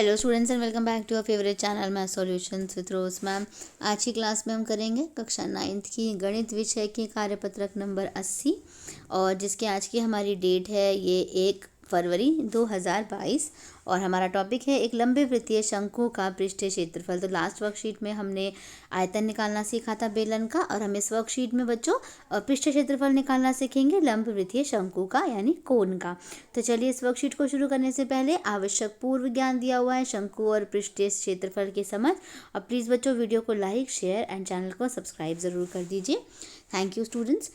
Hello students and welcome back to our favourite channel math solutions with Rose ma'am. आज की class में हम करेंगे कक्षा 9th की गणित विषय की कार्यपत्रक नंबर 80 और जिसकी आज की हमारी डेट है ये 1 फरवरी 2022 और हमारा टॉपिक है एक लंबे वृत्तीय शंकु का पृष्ठीय क्षेत्रफल। तो लास्ट वर्कशीट में हमने आयतन निकालना सीखा था बेलन का, और हम इस वर्कशीट में बच्चों पृष्ठीय क्षेत्रफल निकालना सीखेंगे लंब वृत्तीय शंकु का यानी कोण का। तो चलिए इस वर्कशीट को शुरू करने से पहले आवश्यक पूर्व ज्ञान दिया हुआ है शंकु और पृष्ठीय क्षेत्रफल की समझ। और प्लीज़ बच्चों वीडियो को लाइक शेयर एंड चैनल को सब्सक्राइब ज़रूर कर दीजिए। Thank you students.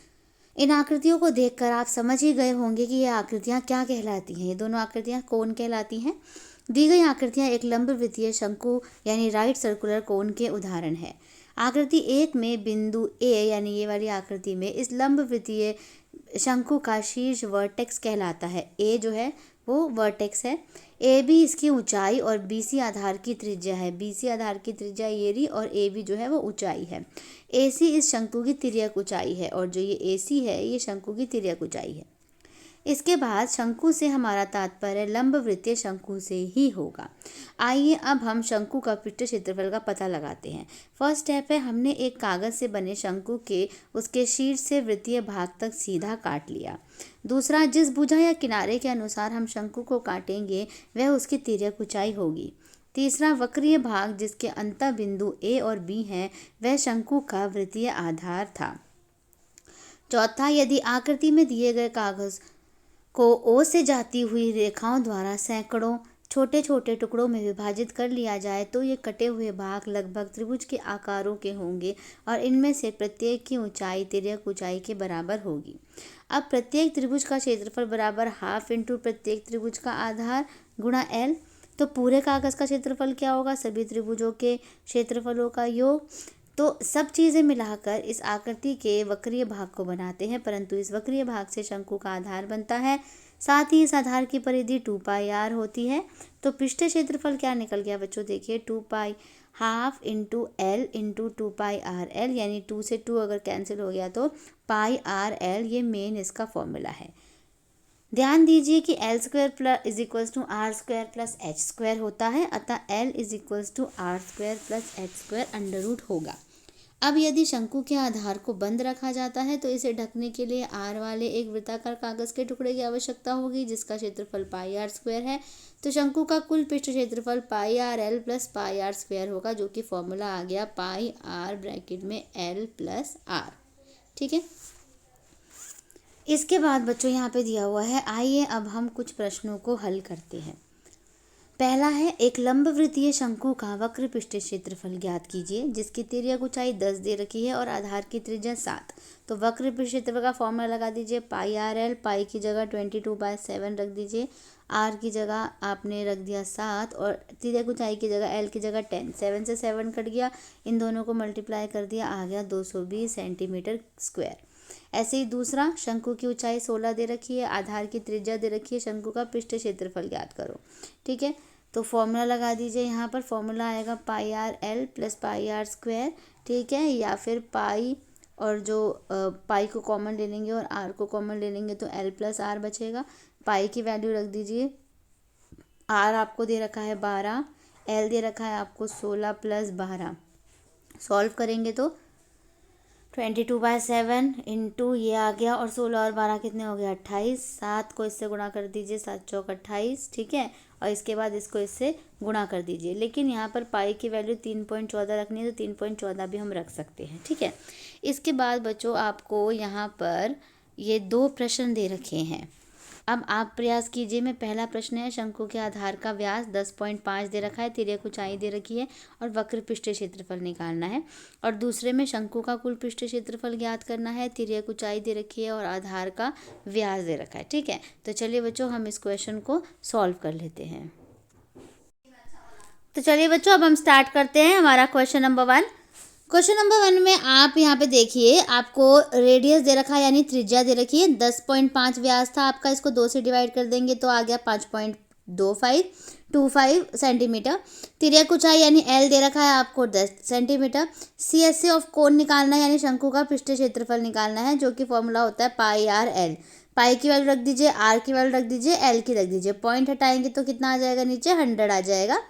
इन आकृतियों को देखकर आप समझ ही गए होंगे कि ये आकृतियाँ क्या कहलाती हैं। ये दोनों आकृतियाँ कोण कहलाती हैं। दी गई आकृतियाँ एक लंब वृत्तीय शंकु यानी राइट सर्कुलर कोण के उदाहरण है। आकृति 1 में बिंदु ए यानी ये वाली आकृति में इस लंब वृत्तीय शंकु का शीर्ष वर्टेक्स कहलाता है। ए जो है वो वर्टेक्स है। ए बी इसकी ऊंचाई और बी सी आधार की त्रिज्या है। बी सी आधार की त्रिज्या ये रही और ए बी जो है वो ऊंचाई है। ए सी इस शंकु की तिर्यक ऊंचाई है और जो ये ए सी है ये शंकु की तिर्यक ऊंचाई है। इसके बाद शंकु से हमारा तात्पर्य लंब वृत्तीय शंकु से ही होगा। आइए अब हम शंकु का पृष्ठ क्षेत्रफल का पता लगाते हैं। फर्स्ट स्टेप है, हमने एक कागज से बने शंकु के उसके शीर्ष से वृत्तीय भाग तक सीधा काट लिया। दूसरा, जिस भुजा या किनारे के अनुसार हम शंकु को काटेंगे वह उसकी तिर्यक ऊंचाई होगी। तीसरा, वक्रीय भाग जिसके अंत बिंदु ए और बी हैं वह शंकु का वृत्तीय आधार था। चौथा, यदि आकृति में दिए गए कागज को ओ से जाती हुई रेखाओं द्वारा सैकड़ों छोटे छोटे टुकड़ों में विभाजित कर लिया जाए तो ये कटे हुए भाग लगभग त्रिभुज के आकारों के होंगे और इनमें से प्रत्येक की ऊंचाई तिर्यक ऊंचाई के बराबर होगी। अब प्रत्येक त्रिभुज का क्षेत्रफल बराबर हाफ इंटू प्रत्येक त्रिभुज का आधार गुणा एल। तो पूरे कागज का क्षेत्रफल क्या होगा? सभी त्रिभुजों के क्षेत्रफलों का योग। तो सब चीज़ें मिलाकर इस आकृति के वक्रीय भाग को बनाते हैं, परंतु इस वक्रीय भाग से शंकु का आधार बनता है। साथ ही इस आधार की परिधि 2 पाई आर होती है। तो पृष्ठीय क्षेत्रफल क्या निकल गया बच्चों? देखिए 2 pi half into L into 2 pi R L, यानी 2 से 2 अगर कैंसिल हो गया तो पाई आर एल, ये मेन इसका फॉर्मूला है। ध्यान दीजिए कि L square plus is equals to R square plus H square होता है, अतः L is equals to R square plus H square under root होगा। अब यदि शंकु के आधार को बंद रखा जाता है तो इसे ढकने के लिए आर वाले एक वृत्ताकार कागज के टुकड़े की आवश्यकता होगी जिसका क्षेत्रफल पाई आर स्क्वायर है। तो शंकु का कुल पृष्ठ क्षेत्रफल pi R L plus pi R square होगा, जो कि फॉर्मूला आ गया पाई आर ब्रैकेट में एल प्लस आर। ठीक है। इसके बाद बच्चों यहाँ पे दिया हुआ है, आइए अब हम कुछ प्रश्नों को हल करते हैं। पहला है, एक लंब वृत्तीय शंकु का वक्र पृष्ठीय क्षेत्रफल ज्ञात कीजिए जिसकी तिर्यक ऊंचाई 10 दे रखी है और आधार की त्रिज्या 7। तो वक्र पृष्ठ क्षेत्रफल का फॉर्मूला लगा दीजिए, पाई आर एल, पाई की जगह 22/7 रख दीजिए, आर की जगह आपने रख दिया 7 और तिर्यक ऊंचाई की जगह एल की जगह 10। 7 से 7 कट गया, इन दोनों को मल्टीप्लाई कर दिया, आ गया 220 सेंटीमीटर स्क्वायर। ऐसे ही दूसरा, शंकु की ऊंचाई 16 दे रखी है, आधार की त्रिज्या दे रखी है, शंकु का पृष्ठ क्षेत्रफल ज्ञात करो। ठीक है, तो फॉर्मूला लगा दीजिए। यहाँ पर फॉर्मूला आएगा pi R L plus pi R square. ठीक है, या फिर पाई और जो पाई को कॉमन ले लेंगे और आर को कॉमन ले लेंगे तो एल प्लस आर बचेगा। पाई की वैल्यू रख दीजिए, आर आपको दे रखा है 12, एल दे रखा है आपको 16 प्लस 12। सॉल्व करेंगे तो 22/7 इंटू ये आ गया और 16 और 12 कितने हो गए? 28। 7 को इससे गुणा कर दीजिए, 7 चौक 28। ठीक है, और इसके बाद इसको इससे गुणा कर दीजिए। लेकिन यहाँ पर पाई की वैल्यू 3.14 रखनी है तो 3.14 भी हम रख सकते हैं। ठीक है, इसके बाद बच्चों आपको यहाँ पर ये 2 प्रश्न दे रखे हैं। अब आप प्रयास कीजिए में पहला प्रश्न है, शंकु के आधार का व्यास 10.5 दे रखा है, तिर्यक ऊंचाई दे रखी है और वक्र पृष्ठीय क्षेत्रफल निकालना है। और दूसरे में शंकु का कुल पृष्ठीय क्षेत्रफल ज्ञात करना है, तिर्यक ऊंचाई दे रखी है और आधार का व्यास दे रखा है। ठीक है, तो चलिए बच्चों हम इस क्वेश्चन को सॉल्व कर लेते हैं। तो चलिए बच्चों अब हम स्टार्ट करते हैं हमारा क्वेश्चन नंबर 1। क्वेश्चन नंबर 1 में आप यहाँ पे देखिए, आपको रेडियस दे रखा है यानी त्रिज्या दे रखी है, 10.5 व्यास था आपका, इसको 2 से डिवाइड कर देंगे तो आ गया 5.25 सेंटीमीटर। तिर्यक ऊंचाई यानी एल दे रखा है आपको 10 सेंटीमीटर। CSA ऑफ कोण निकालना है यानी शंकु का पृष्ठीय क्षेत्रफल निकालना है, जो कि फॉर्मूला होता है पाई आर एल। पाई की वैल्यू रख दीजिए, आर की वैल्यू रख दीजिए, एल की रख दीजिए। पॉइंट हटाएंगे तो कितना आ जाएगा, नीचे 100 आ जाएगा।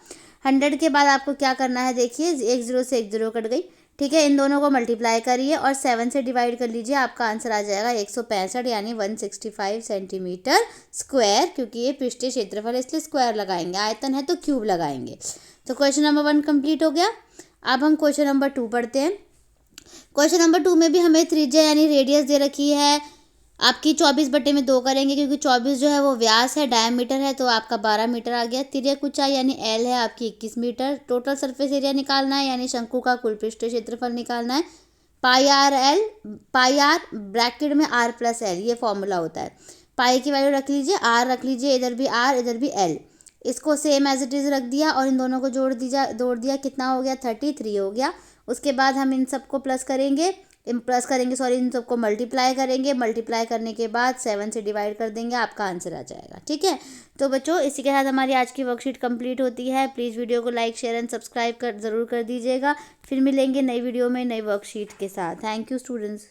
100 के बाद आपको क्या करना है, देखिए एक जीरो से एक जीरो कट गई, ठीक है। इन दोनों को मल्टीप्लाई करिए और 7 से डिवाइड कर लीजिए, आपका आंसर आ जाएगा 165 यानी 165 सेंटीमीटर स्क्वायर। क्योंकि ये पृष्ठीय क्षेत्रफल है इसलिए स्क्वायर लगाएंगे, आयतन है तो क्यूब लगाएंगे। तो क्वेश्चन नंबर 1 कंप्लीट हो गया। अब हम क्वेश्चन नंबर 2 पढ़ते हैं। क्वेश्चन नंबर 2 में भी हमें त्रिज्या यानी रेडियस दे रखी है आपकी 24/2 करेंगे, क्योंकि 24 जो है वो व्यास है, डायमीटर है, तो आपका 12 मीटर आ गया। तिर्यक ऊंचाई यानी एल है आपकी 21 मीटर। टोटल सरफेस एरिया निकालना है यानी शंकु का कुल पृष्ठीय क्षेत्रफल निकालना है। पाई आर ब्रैकेट में आर प्लस एल, ये फॉर्मूला होता है। पाई की वैल्यू रख लीजिए, आर रख लीजिए, इधर भी आर इधर भी एल, इसको सेम एज इट इज़ रख दिया और इन दोनों को जोड़ दिया, कितना हो गया 33 हो गया। उसके बाद हम इन सबको इन सबको मल्टीप्लाई करेंगे। मल्टीप्लाई करने के बाद 7 से डिवाइड कर देंगे, आपका आंसर आ जाएगा, ठीक है। तो बच्चों इसी के साथ हमारी आज की वर्कशीट कंप्लीट होती है। प्लीज़ वीडियो को लाइक शेयर एंड सब्सक्राइब ज़रूर कर दीजिएगा। फिर मिलेंगे नई वीडियो में नई वर्कशीट के साथ। Thank you students.